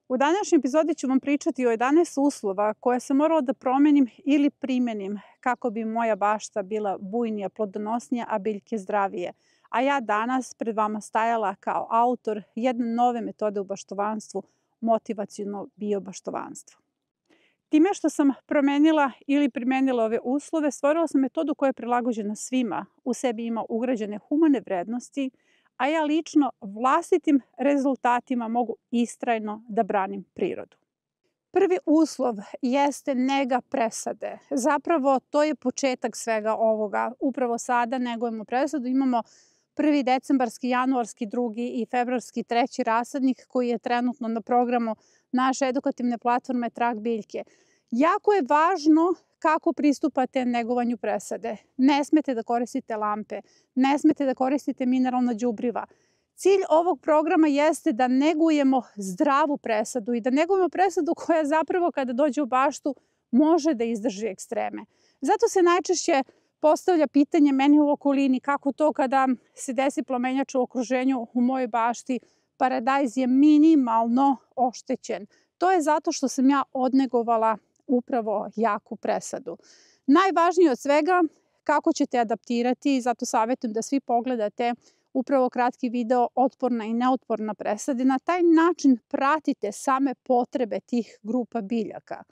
U današnjoj epizodi ću vam pričati o 11 uslova koje sam morala da promenim ili primenim kako bi moja bašta bila bujnija, plodonosnija, a biljke zdravije. A ja danas pred vama stajala kao autor jedne nove metode u baštovanstvu, motivaciono biobaštovanstvo. Time što sam promenila ili primenila ove uslove, stvorila sam metodu koja je prilagođena svima, u sebi ima ugrađene humane vrednosti, a ja lično vlastitim rezultatima mogu istrajno da branim prirodu. Prvi uslov jeste nega presade. Zapravo to je početak svega ovoga. Upravo sada negujemo presadu, imamo 1. decembarski, januarski, 2. i februarski 3. rasadnik koji je trenutno na programu naše edukativne platforme Trag biljke. Jako je važno kako pristupate negovanju presade. Ne smete da koristite lampe, ne smete da koristite mineralna đubriva. Cilj ovog programa jeste da negujemo zdravu presadu i da negujemo presadu koja zapravo kada dođe u baštu može da izdrži ekstreme. Zato se najčešće postavlja pitanje meni u okolini kako to kada se desi plomenjač u okruženju u mojoj bašti, paradajz je minimalno oštećen. To je zato što sam ja odnegovala upravo jaku presadu. Najvažnije od svega kako ćete adaptirati i zato savjetujem da svi pogledate upravo kratki video otporna i neotporna presada. Na taj način pratite same potrebe tih grupa biljaka.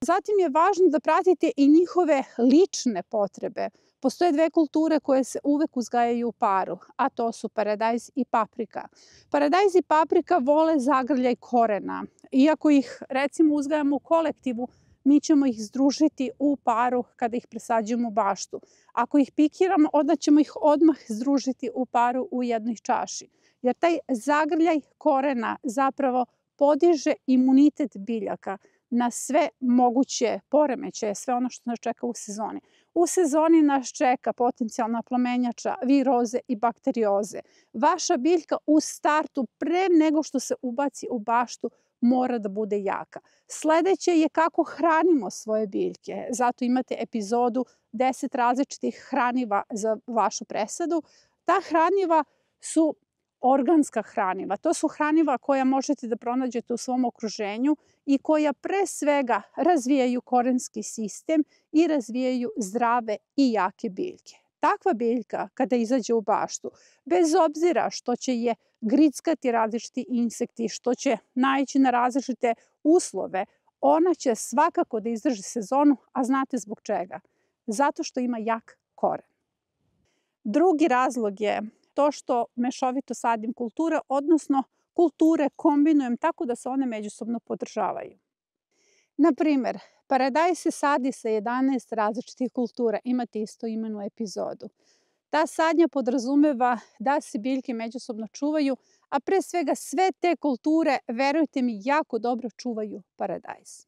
Zatim je važno da pratite i njihove lične potrebe. Postoje dve kulture koje se uvek uzgajaju u paru, a to su paradajz i paprika. Paradajz i paprika vole zagrljaj korena. Iako ih recimo uzgajamo u kolektivu, mi ćemo ih združiti u paru kada ih presađujemo u baštu. Ako ih pikiramo, onda ćemo ih odmah združiti u paru u jednoj čaši. Jer taj zagrljaj korena zapravo podiže imunitet biljaka na sve moguće poremećaje, sve ono što nas čeka u sezoni. U sezoni nas čeka potencijalna plomenjača, viroze i bakterioze. Vaša biljka u startu, pre nego što se ubaci u baštu, mora da bude jaka. Sledeće je kako hranimo svoje biljke. Zato imate epizodu 10 različitih hraniva za vašu presadu. Ta hraniva su organska hraniva. To su hraniva koja možete da pronađete u svom okruženju i koja pre svega razvijaju korenski sistem i razvijaju zdrave i jake biljke. Takva biljka kada izađe u baštu, bez obzira što će je grickati različiti insekti, što će naići na različite uslove, ona će svakako da izdrži sezonu, a znate zbog čega? Zato što ima jak koren. Drugi razlog je to što mešovito sadim kulture, odnosno kulture kombinujem tako da se one međusobno podržavaju. Na primer, paradajz se sadi sa 11 različitih kultura, imate istoimenu epizodu. Ta sadnja podrazumeva da se biljke međusobno čuvaju, a pre svega sve te kulture, verujte mi, jako dobro čuvaju paradajz.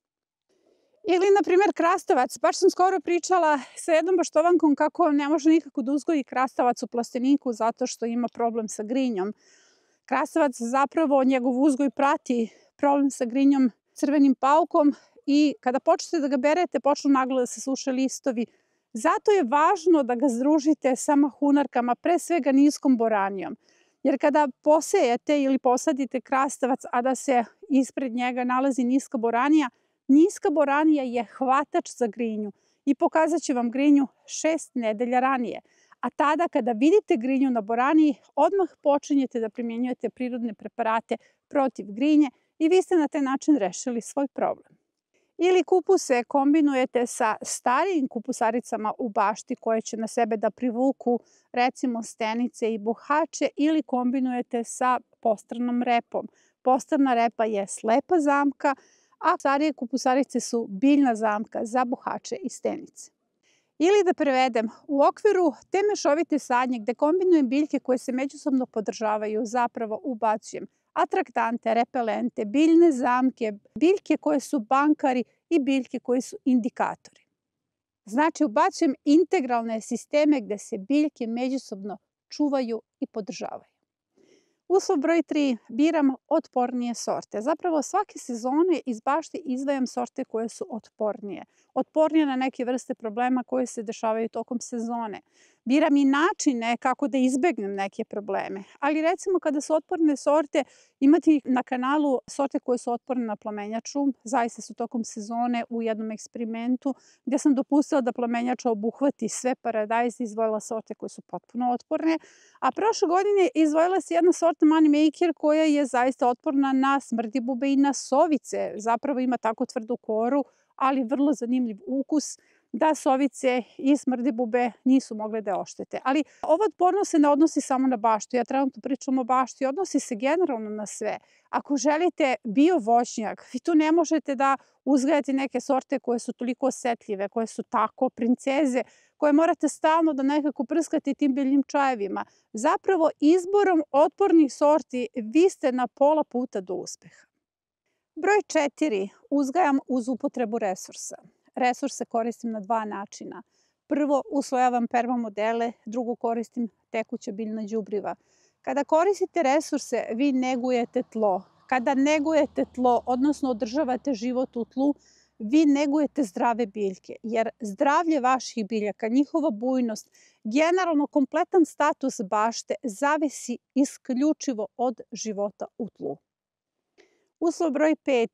Ili, na primjer, krastavac. Baš sam skoro pričala sa jednom baštovankom kako ne može nikako da uzgoji krastavac u plasteniku zato što ima problem sa grinjom. Krastavac zapravo njegov uzgoj prati problem sa grinjom, crvenim paukom i kada počnete da ga berete, počnu naglo da se suše listovi. Zato je važno da ga združite sa mahunarkama, pre svega niskom boranijom. Jer kada posejete ili posadite krastavac, a da se ispred njega nalazi niska boranija je hvatač za grinju i pokazat će vam grinju 6 nedelja ranije. A tada kada vidite grinju na boraniji, odmah počinjete da primjenjujete prirodne preparate protiv grinje i vi ste na taj način rešili svoj problem. Ili kupuse kombinujete sa starijim kupusaricama u bašti koje će na sebe da privuku recimo stenice i buhače ili kombinujete sa postranom repom. Postrana repa je slepa zamka, a starije kupusarice su biljna zamka za buhače i stenice. Ili da prevedem, u okviru te mešovite sadnje gde kombinujem biljke koje se međusobno podržavaju, zapravo ubacujem atraktante, repelente, biljne zamke, biljke koje su bankari i biljke koje su indikatori. Znači, ubacujem integralne sisteme gde se biljke međusobno čuvaju i podržavaju. Uslov broj 3. Biram otpornije sorte. Zapravo svake sezone iz bašte izdvajam sorte koje su otpornije. Otpornije na neke vrste problema koje se dešavaju tokom sezone. Biram i načine kako da izbegnem neke probleme. Ali recimo kada su otporne sorte, imati na kanalu sorte koje su otporne na plamenjaču. Zaista su tokom sezone u jednom eksperimentu gdje sam dopustila da plamenjača obuhvati sve paradajze, izdvojila sorte koje su potpuno otporne. A prošle godine izdvojila se jedna sorta Moneymaker koja je zaista otporna na smrdljibube i na sovice. Zapravo ima tako tvrdu koru, ali vrlo zanimljiv ukus da sovice i smrdljibube nisu mogle da je oštete. Ali ova otpornost se ne odnosi samo na baštu. Ja trenutno pričam o bašti, odnosi se generalno na sve. Ako želite bio voćnjak, vi tu ne možete da uzgajate neke sorte koje su toliko osetljive, koje su tako princeze, koje morate stalno da nekako prskate tim biljnim čajevima. Zapravo, izborom otpornih sorti vi ste na pola puta do uspeha. Broj 4. Uzgajam uz upotrebu resursa. Resurse koristim na dva načina. Prvo, usvojavam permamodele, drugo, koristim tekuća biljna đubriva. Kada koristite resurse, vi negujete tlo. Kada negujete tlo, odnosno održavate život u tlu, vi negujete zdrave biljke, jer zdravlje vaših biljaka, njihova bujnost, generalno kompletan status bašte zavisi isključivo od života u tlu. Uslov broj 5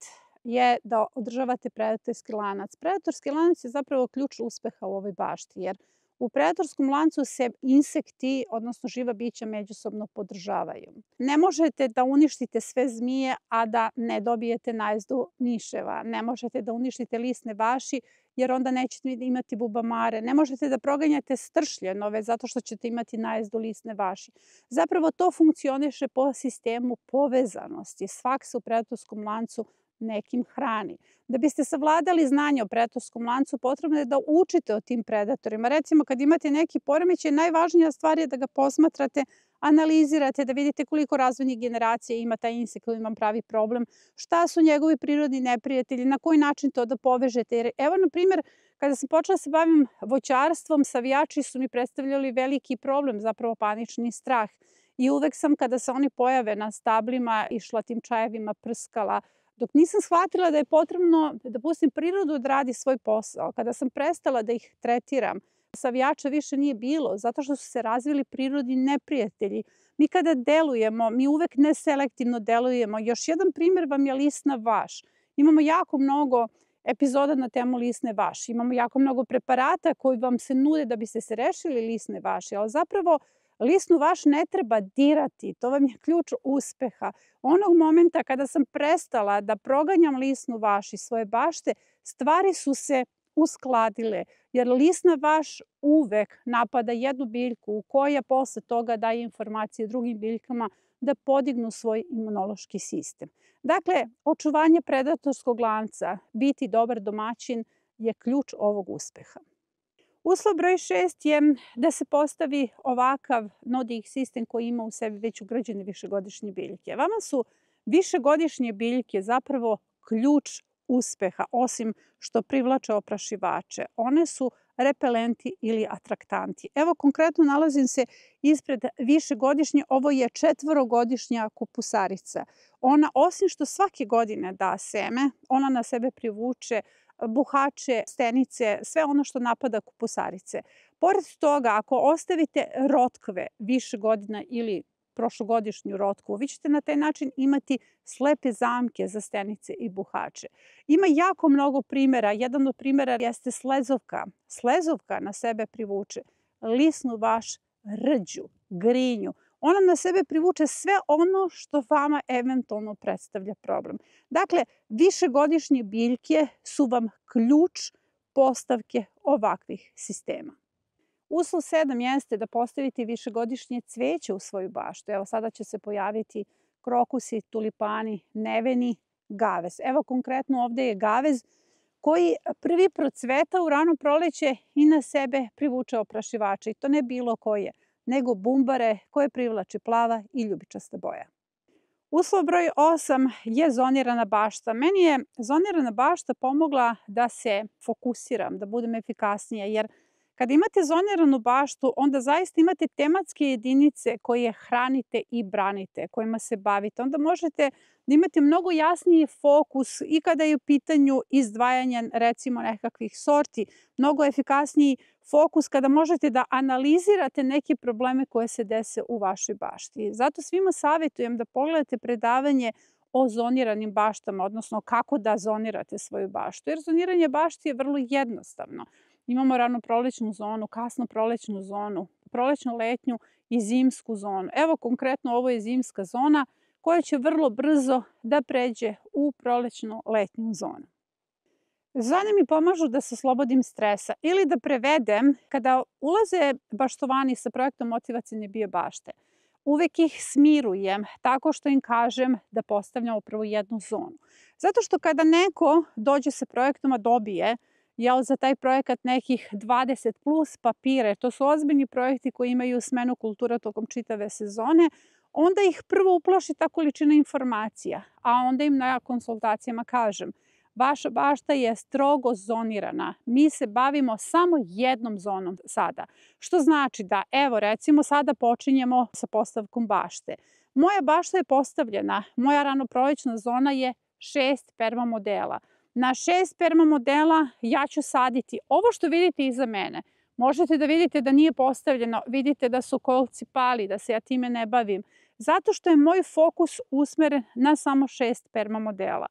je da održavate predatorski lanac. Predatorski lanac je zapravo ključ uspeha u ovoj bašti, jer u predatorskom lancu se insekti, odnosno živa bića, međusobno podržavaju. Ne možete da uništite sve zmije, a da ne dobijete najezdu miševa. Ne možete da uništite lisne vaši, jer onda nećete imati bubamare. Ne možete da proganjate stršljenove, zato što ćete imati najezdu lisne vaši. Zapravo to funkcioniše po sistemu povezanosti. Svak se u predatorskom lancu nekim hrani. Da biste savladali znanje o predatorskom lancu, potrebno je da učite o tim predatorima. Recimo, kad imate neki poremećaj, najvažnija stvar je da ga posmatrate, analizirate, da vidite koliko razvojnih generacija ima taj insekt koji vam pravi problem, šta su njegovi prirodni neprijatelji, na koji način to da povežete. Jer evo, na primjer, kada sam počela da se bavim voćarstvom, savijači su mi predstavljali veliki problem, zapravo panični strah. I uvek sam, kada se oni pojave na stablima, išla tim čajevima, prskala, dok nisam shvatila da je potrebno da pustim prirodu da radi svoj posao. Kada sam prestala da ih tretiram, savijača više nije bilo, zato što su se razvili prirodni neprijatelji. Mi kada delujemo, mi uvek neselektivno delujemo. Još jedan primjer vam je lisna vaš. Imamo jako mnogo epizoda na temu lisne vaši. Imamo jako mnogo preparata koji vam se nude da biste se rešili lisne vaši, ali zapravo lisnu vaš ne treba dirati, to vam je ključ uspeha. Onog momenta kada sam prestala da proganjam lisnu vaš iz svoje bašte, stvari su se uskladile, jer lisna vaš uvek napada jednu biljku koja posle toga daje informacije drugim biljkama da podignu svoj imunološki sistem. Dakle, očuvanje predatorskog lanca, biti dobar domaćin je ključ ovog uspeha. Uslov broj 6 je da se postavi ovakav no-dig sistem koji ima u sebi već ugrađene višegodišnje biljke. Vama su višegodišnje biljke zapravo ključ uspeha, osim što privlače oprašivače. One su repelenti ili atraktanti. Evo, konkretno nalazim se ispred višegodišnje, ovo je 4-godišnja kupusarica. Ona, osim što svake godine da seme, ona na sebe privuče buhače, stenice, sve ono što napada kupusarice. Pored toga, ako ostavite rotkve više godina ili prošlogodišnju rotkvu, vi ćete na taj način imati slepe zamke za stenice i buhače. Ima jako mnogo primjera. Jedan od primjera jeste slezovka. Slezovka na sebe privuče lisnu vaš, rđu, grinju. Ona na sebe privuče sve ono što vama eventualno predstavlja problem. Dakle, višegodišnje biljke su vam ključ postavke ovakvih sistema. Uslov 7 jeste da postavite višegodišnje cveće u svoju baštu. Evo, sada će se pojaviti krokusi, tulipani, neveni, gavez. Evo, konkretno ovde je gavez koji prvi procveta u rano proleće i na sebe privuče oprašivače. I to ne bilo koje, nego bumbare koje privlači plava i ljubičasta boja. Uslov broj 8 je zonirana bašta. Meni je zonirana bašta pomogla da se fokusiram, da budem efikasnija, jer Kada imate zoniranu baštu, onda zaista imate tematske jedinice koje hranite i branite, kojima se bavite. Onda možete da imate mnogo jasniji fokus i kada je u pitanju izdvajanje recimo nekakvih sorti, mnogo efikasniji fokus kada možete da analizirate neke probleme koje se dese u vašoj bašti. Zato svima savjetujem da pogledate predavanje o zoniranim baštama, odnosno kako da zonirate svoju baštu. Jer zoniranje bašti je vrlo jednostavno. Imamo ranoprolećnu zonu, kasnoprolećnu zonu, prolećnu, letnju i zimsku zonu. Evo konkretno ovo je zimska zona koja će vrlo brzo da pređe u prolećnu, letnju zonu. Zone mi pomažu da se oslobodim stresa ili da prevedem kada ulaze baštovani sa projektom motivacione biobašte. Uvek ih smirujem tako što im kažem da postavljam upravo jednu zonu. Zato što kada neko dođe sa projektom, a dobije za taj projekat nekih 20 plus papire, to su ozbiljni projekti koji imaju smenu kultura tokom čitave sezone, onda ih prvo uplaši ta količina informacija, a onda im na konsultacijama kažem vaša bašta je strogo zonirana. Mi se bavimo samo jednom zonom sada. Što znači da, evo recimo sada počinjemo sa postavkom bašte. Moja bašta je postavljena, moja ranoprolećna zona je 6 permamodela. Na 6 permamodela ja ću saditi ovo što vidite iza mene. Možete da vidite da nije postavljeno, vidite da su kolci pali, da se ja time ne bavim. Zato što je moj fokus usmeren na samo 6 permamodela.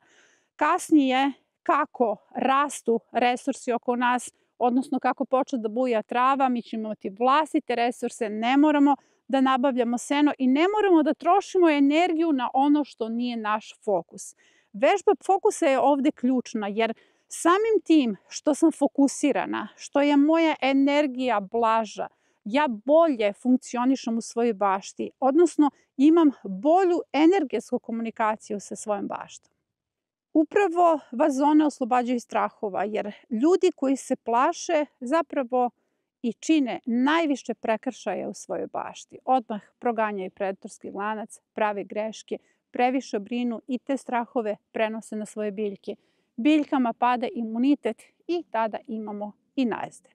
Kasnije, kako rastu resursi oko nas, odnosno kako počne da buja trava, mi ćemo imati vlastite resurse, ne moramo da nabavljamo seno i ne moramo da trošimo energiju na ono što nije naš fokus. Vežba fokusa je ovde ključna, jer samim tim što sam fokusirana, što je moja energija blaža, ja bolje funkcionišem u svojoj bašti, odnosno imam bolju energetsku komunikaciju sa svojom baštom. Upravo vas zone oslobađaju strahova, jer ljudi koji se plaše zapravo i čine najviše prekršaja u svojoj bašti. Odmah proganjaju predatorski lanac, prave greške, previše brinu i te strahove prenose na svoje biljke. Biljkama pada imunitet i tada imamo i najezde.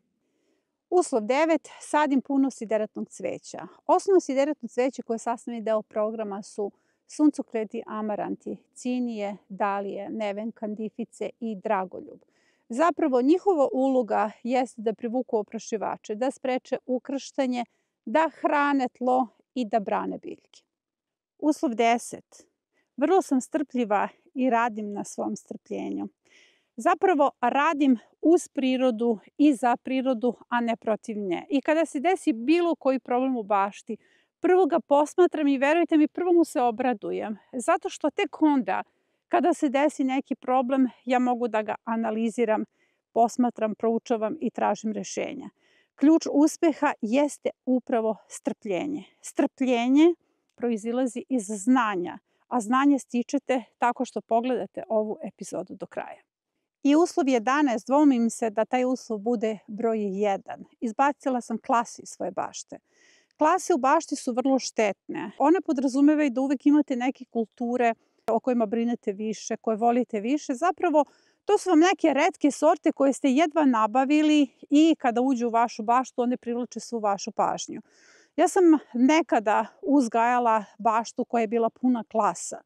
Uslov 9. Sadim puno sideratnog cveća. Osnovno sideratno cveće koje je sastavni deo programa su suncokreti, amaranti, cinije, dalije, neven, kandifice i dragoljub. Zapravo njihova uloga jeste da privuku oprašivače, da spreče ukrštanje, da hrane tlo i da brane biljke. Uslov 10. Vrlo sam strpljiva i radim na svom strpljenju. Zapravo radim uz prirodu i za prirodu, a ne protiv nje. I kada se desi bilo koji problem u bašti, prvo ga posmatram i verujte mi, prvo mu se obradujem. Zato što tek onda, kada se desi neki problem, ja mogu da ga analiziram, posmatram, proučavam i tražim rešenja. Ključ uspeha jeste upravo strpljenje. Strpljenje proizilazi iz znanja, a znanje stičete tako što pogledate ovu epizodu do kraja. I uslov 11, dvoumim se da taj uslov bude broj 1. Izbacila sam klase iz svoje bašte. Klase u bašti su vrlo štetne. One podrazumevaju da uvek imate neke kulture o kojima brinete više, koje volite više. Zapravo, to su vam neke retke sorte koje ste jedva nabavili i kada uđu u vašu baštu, one privlače svu vašu pažnju. Ja sam nekada uzgajala baštu koja je bila puna klasa.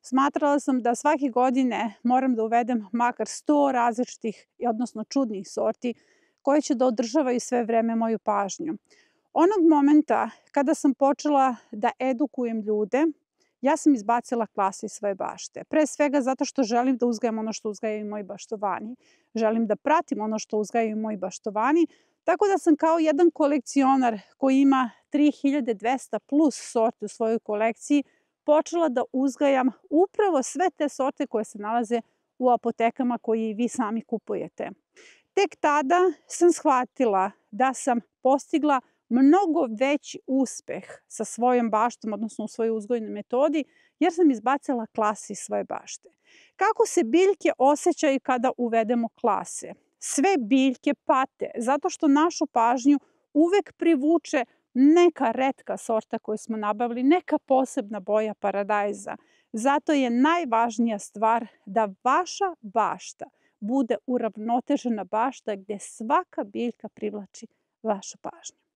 Smatrala sam da svake godine moram da uvedem makar 100 različitih, odnosno čudnih sorti koje će da održavaju sve vreme moju pažnju. Onog momenta kada sam počela da edukujem ljude, ja sam izbacila klase iz svoje bašte. Pre svega zato što želim da uzgajam ono što uzgajaju moji baštovani. Želim da pratim ono što uzgajaju moji baštovani. Tako da sam kao jedan kolekcionar koji ima 3200 plus sorte u svojoj kolekciji počela da uzgajam upravo sve te sorte koje se nalaze u apotekama koje i vi sami kupujete. Tek tada sam shvatila da sam postigla mnogo veći uspeh sa svojom baštom, odnosno u svojoj uzgojnoj metodi, jer sam izbacila klase iz svoje bašte. Kako se biljke osjećaju kada uvedemo klase? Sve biljke pate, zato što našu pažnju uvek privuče neka retka sorta koju smo nabavili, neka posebna boja paradajza. Zato je najvažnija stvar da vaša bašta bude uravnotežena bašta gde svaka biljka privlači vašu pažnju.